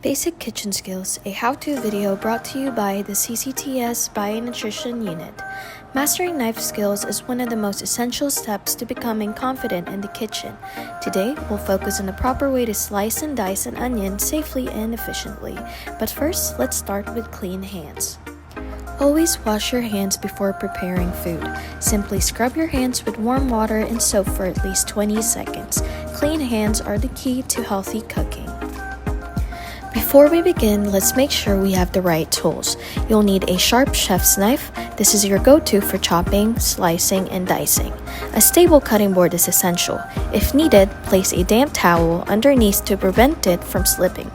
Basic Kitchen Skills, a how-to video brought to you by the CCTS Bionutrition Unit. Mastering knife skills is one of the most essential steps to becoming confident in the kitchen. Today, we'll focus on the proper way to slice and dice an onion safely and efficiently. But first, let's start with clean hands. Always wash your hands before preparing food. Simply scrub your hands with warm water and soap for at least 20 seconds. Clean hands are the key to healthy cooking. Before we begin, let's make sure we have the right tools. You'll need a sharp chef's knife. This is your go-to for chopping, slicing, and dicing. A stable cutting board is essential. If needed, place a damp towel underneath to prevent it from slipping.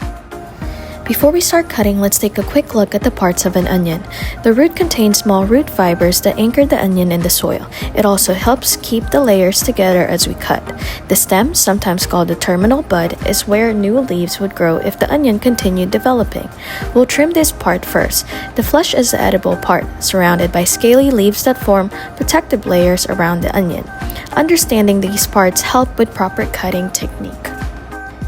Before we start cutting, let's take a quick look at the parts of an onion. The root contains small root fibers that anchor the onion in the soil. It also helps keep the layers together as we cut. The stem, sometimes called the terminal bud, is where new leaves would grow if the onion continued developing. We'll trim this part first. The flesh is the edible part, surrounded by scaly leaves that form protective layers around the onion. Understanding these parts help with proper cutting technique.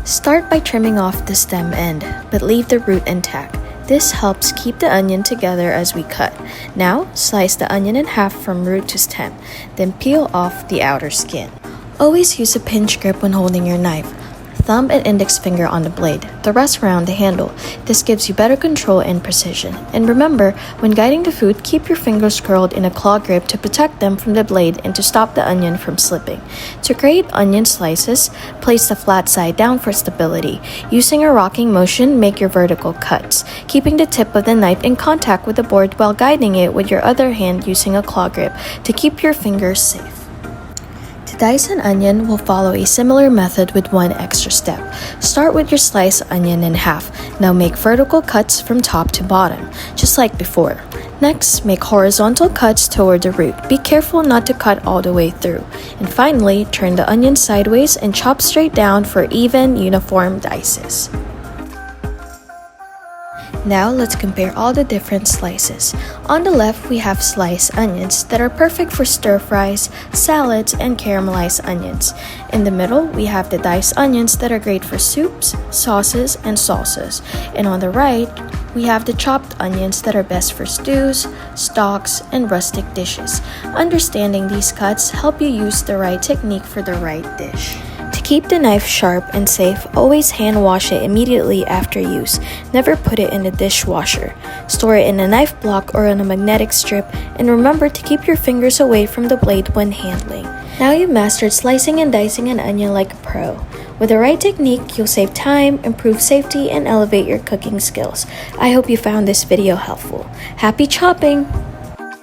Start by trimming off the stem end, but leave the root intact. This helps keep the onion together as we cut. Now, slice the onion in half from root to stem, then peel off the outer skin. Always use a pinch grip when holding your knife. Thumb and index finger on the blade, the rest around the handle. This gives you better control and precision. And remember, when guiding the food, keep your fingers curled in a claw grip to protect them from the blade and to stop the onion from slipping. To create onion slices, place the flat side down for stability. Using a rocking motion, make your vertical cuts, keeping the tip of the knife in contact with the board while guiding it with your other hand using a claw grip to keep your fingers safe. To dice an onion, we'll follow a similar method with one extra step. Start with your sliced onion in half. Now make vertical cuts from top to bottom, just like before. Next, make horizontal cuts toward the root. Be careful not to cut all the way through. And finally, turn the onion sideways and chop straight down for even, uniform dices. Now let's compare all the different slices. On the left, we have sliced onions that are perfect for stir fries, salads, and caramelized onions. In the middle, we have the diced onions that are great for soups, sauces, and salsas. And on the right, we have the chopped onions that are best for stews, stocks, and rustic dishes. Understanding these cuts help you use the right technique for the right dish. To keep the knife sharp and safe, always hand wash it immediately after use. Never put it in the dishwasher. Store it in a knife block or on a magnetic strip, and remember to keep your fingers away from the blade when handling. Now you've mastered slicing and dicing an onion like a pro. With the right technique, you'll save time, improve safety, and elevate your cooking skills. I hope you found this video helpful. Happy chopping!